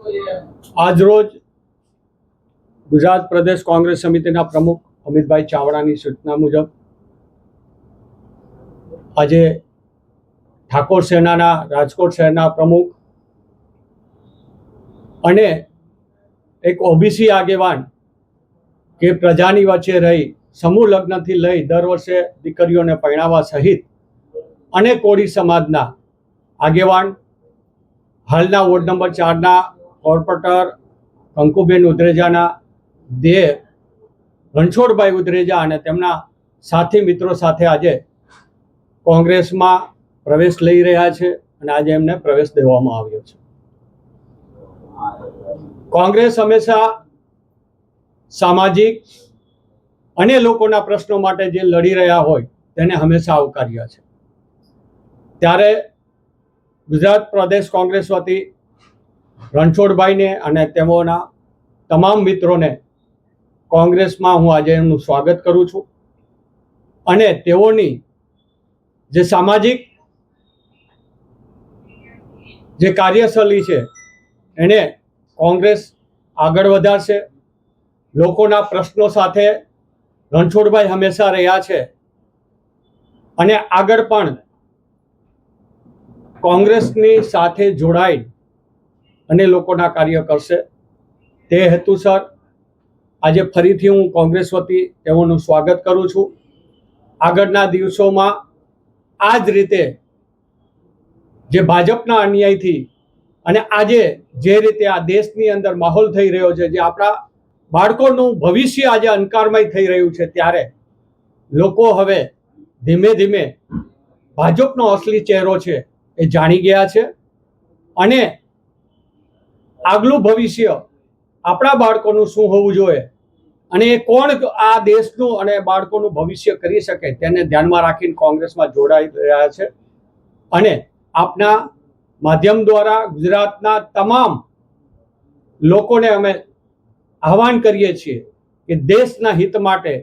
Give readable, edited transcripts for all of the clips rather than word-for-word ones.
આજરોજ ગુજરાત પ્રદેશ કોંગ્રેસ સમિતિના પ્રમુખ અમિતભાઈ ચાવડાની સૂચના મુજબ આજે ઠાકોર સેનાના રાજકોટ શહેરના પ્રમુખ અને એક ઓબીસી આગેવાન કે પ્રજાની વચ્ચે રહી સમૂહ લગ્નથી લઈ દર વર્ષે દીકરીઓને પરણાવવા સહિત અને કોળી સમાજના આગેવાન હાલના વોર્ડ નંબર 4ના કોર્પોરેટર કંકુબેન ઉદરેજાના દેહ રણછોડભાઈ ઉદરેજા અને તેમના સાથી મિત્રો સાથે આજે કોંગ્રેસમાં પ્રવેશ લઈ રહ્યા છે અને આજે એમને પ્રવેશ દેવામાં આવ્યો છે. કોંગ્રેસ હંમેશા સામાજિક અને લોકોના પ્રશ્નો માટે જે લડી રહ્યા હોય તેને હંમેશા આવકાર્યા છે. ત્યારે ગુજરાત પ્રદેશ કોંગ્રેસ વતી રણછોડભાઈને અને તેઓના તમામ મિત્રોને કોંગ્રેસમાં હું આજે એમનું સ્વાગત કરું છું અને તેઓની જે સામાજિક જે કાર્યશૈલી છે એને કોંગ્રેસ આગળ વધારશે. લોકોના પ્રશ્નો સાથે રણછોડભાઈ હંમેશા રહ્યા છે અને આગળ પણ કોંગ્રેસની સાથે જોડાઈ અને લોકોના કાર્ય કરશે. તે હેતુસર આજે ફરીથી હું કોંગ્રેસ વતી તેઓનું સ્વાગત કરું છું. આગળના દિવસોમાં આ જ રીતે જે ભાજપના અન્યાયથી અને આજે જે રીતે આ દેશની અંદર માહોલ થઈ રહ્યો છે, જે આપણા બાળકોનું ભવિષ્ય આજે અંધકારમય થઈ રહ્યું છે, ત્યારે લોકો હવે ધીમે ધીમે ભાજપનો અસલી ચહેરો છે એ જાણી ગયા છે અને આગલું ભવિષ્ય આપણા બાળકોનું શું હોવું જોઈએ અને એ કોણ આ દેશનું અને બાળકોનું ભવિષ્ય કરી શકે તેને ધ્યાનમાં રાખીને કોંગ્રેસમાં જોડાઈ રહ્યા છે. અને આપના માધ્યમ દ્વારા ગુજરાતના તમામ લોકોને અમે આહવાન કરીએ છીએ કે દેશના હિત માટે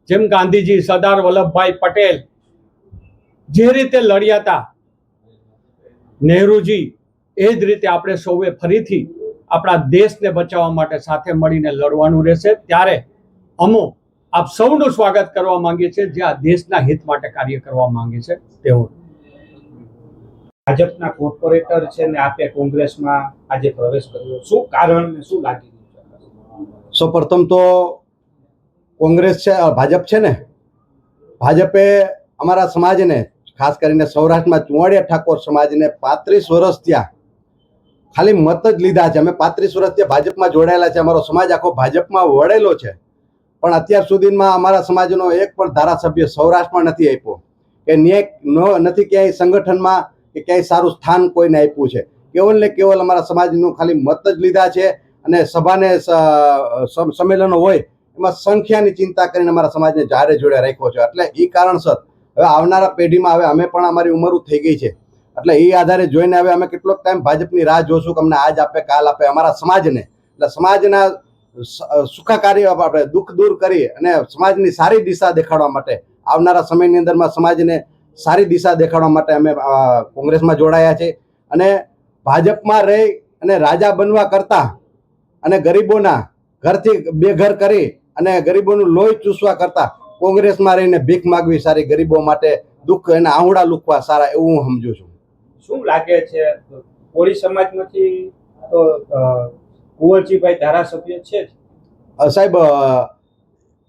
જેમ ગાંધીજી, સરદાર વલ્લભભાઈ પટેલ જે રીતે લડ્યા હતા, નહેરુજી, એ જ રીતે આપણે સૌએ ફરીથી આપણા દેશને બચાવવા માટે સાથે મળીને લડવાનું રહેશે. ત્યારે અમો આપ સૌનું સ્વાગત કરવા માંગીએ છીએ જે આ દેશના હિત માટે કાર્ય કરવા માંગે છે તેઓ. ભાજપના કોર્પોરેટર છે ને આપે કોંગ્રેસમાં આજે પ્રવેશ કર્યો, શું કારણ ને શું લાગી રહ્યું છે? સૌપ્રથમ તો કોંગ્રેસ છે, ભાજપ છે ને, ભાજપે અમારા સમાજને ખાસ કરીને સૌરાષ્ટ્રમાં ચુવાડિયા ઠાકોર સમાજને 35 વર્ષ ત્યાં ખાલી મત જ લીધા છે. અમે 35 વર્ષથી ભાજપમાં જોડાયેલા છે. અમારો સમાજ આખો ભાજપમાં વળેલો છે, પણ અત્યાર સુધીમાં અમારા સમાજનો એક પણ ધારાસભ્ય સૌરાષ્ટ્રમાં નથી આપ્યો કે ન્યાય નથી ક્યાંય સંગઠનમાં કે ક્યાંય સારું સ્થાન કોઈને આપ્યું છે. કેવલ ને કેવલ અમારા સમાજનું ખાલી મત જ લીધા છે અને સભાને સંમેલનો હોય એમાં સંખ્યાની ચિંતા કરીને અમારા સમાજને જારે જોડે રાખ્યો છે. એટલે એ કારણસર હવે આવનારા પેઢીમાં હવે અમે પણ અમારી ઉંમર થઈ ગઈ છે, એટલે એ આધારે જોઈને હવે અમે કેટલોક ટાઈમ ભાજપની રાહ જોશું કે અમને આજ આપે કાલ આપે અમારા સમાજને. એટલે સમાજના સુખાકારી આપણે દુઃખ દૂર કરી અને સમાજની સારી દિશા દેખાડવા માટે આવનારા સમયની અંદરમાં સમાજને સારી દિશા દેખાડવા માટે અમે કોંગ્રેસમાં જોડાયા છે. અને ભાજપમાં રહી અને રાજા બનવા કરતા અને ગરીબોના ઘરથી બેઘર કરી અને ગરીબોનું લોહી ચૂસવા કરતા કોંગ્રેસમાં રહીને ભીખ માગવી સારી, ગરીબો માટે દુઃખ એના આહુડા લૂકવા સારા, એવું હું સમજુ છું. શું લાગે છે કોળી સમાજમાંથી તો કુંવરજીભાઈ ધારાસભ્ય છે જ? સાહેબ,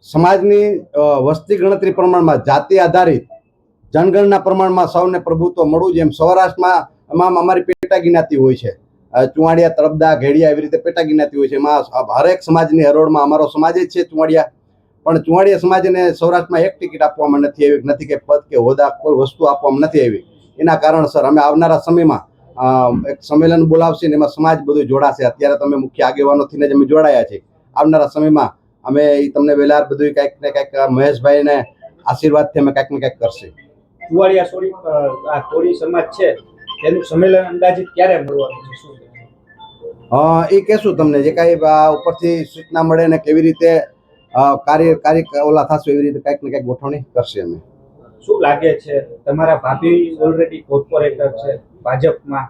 સમાજની વસ્તી ગણતરી પ્રમાણમાં જાતિ આધારિત જનગણના પ્રમાણમાં સૌને પ્રભુત્વ મળવું, જેમ સૌરાષ્ટ્રમાં એમાં અમારી પેટા જ્ઞાતિ હોય છે, ચુવાડિયા, તળપદા, ઘેડિયા, એવી રીતે પેટા જ્ઞાતિ હોય છે. એમાં હરેક સમાજની હરોળમાં અમારો સમાજ જ છે ચુવાડિયા, પણ ચુવાડિયા સમાજને સૌરાષ્ટ્રમાં એક ટિકિટ આપવામાં નથી આવી, નથી કે પદ કે હોદ્દા કોઈ વસ્તુ આપવામાં નથી આવી. એના કારણસર અમે આવનારા સમયમાં એક સંમેલન બોલાવશે ને એમાં સમાજ બધું જોડાશે. અત્યારે તમે મુખ્ય આગેવાનોથી જ અમે જોડાયા છે. આવનારા સમયમાં અમે તમને વેલાર બધું કંઈક ને કંઈક મહેશભાઈને આશીર્વાદથી અમે કંઈક ને કંઈક કરશે. ચુવાડિયા કોળી સમાજ છે તેનું સંમેલન અંદાજિત ક્યારે મળવાનું છે, શું? એ કહેશું તમને, જે કાંઈ ઉપરથી સૂચના મળે ને કેવી રીતે કાર્ય ઓલા થશે એવી રીતે કંઈક ને કંઈક ગોઠવણી કરશે અમે. શું લાગે છે તમારા ભાભી ઓલરેડી કોર્પોરેટર છે ભાજપમાં,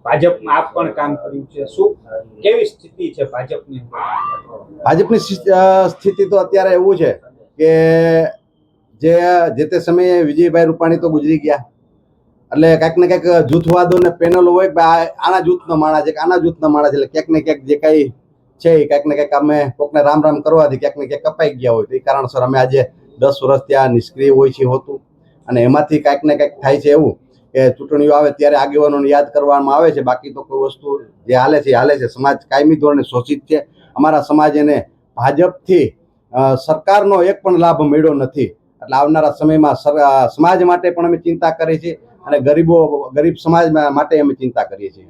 ભાજપમાં આપ પણ કામ કર્યું છે, શું કેવી સ્થિતિ છે ભાજપની? ભાજપની સ્થિતિ તો અત્યારે એવું છે કે જે તે સમયે વિજયભાઈ રૂપાણી તો ગુજરી ગયા, એટલે ક્યાંક ને ક્યાંક જૂથવાદો ને પેનલો હોય કે આના જૂથનો માણસ છે કે આના જૂથનો માણસ છે, એટલે ક્યાંક ને ક્યાંક જે કઈ છે એ ક્યાંક ને ક્યાંક અમે કોકને રામ રામ કરવાથી ક્યાંક ને ક્યાંક કપાઈ ગયા હોય, તો એ કારણસર અમે આજે 10 વર્ષ ત્યાં નિષ્ક્રિય હોય છે હોતું, અને એમાંથી ક્યાંક ને ક્યાંક થાય છે એવું કે ચૂંટણીઓ આવે ત્યારે આગેવાનોને યાદ કરવામાં આવે છે, બાકી તો કોઈ વસ્તુ જે હાલે છે એ હાલે છે. સમાજ કાયમી ધોરણે શોષિત છે. અમારા સમાજને ભાજપથી સરકારનો એક પણ લાભ મળ્યો નથી, એટલે આવનારા સમયમાં સમાજ માટે પણ અમે ચિંતા કરીએ છીએ અને ગરીબ સમાજ માટે અમે ચિંતા કરીએ છીએ.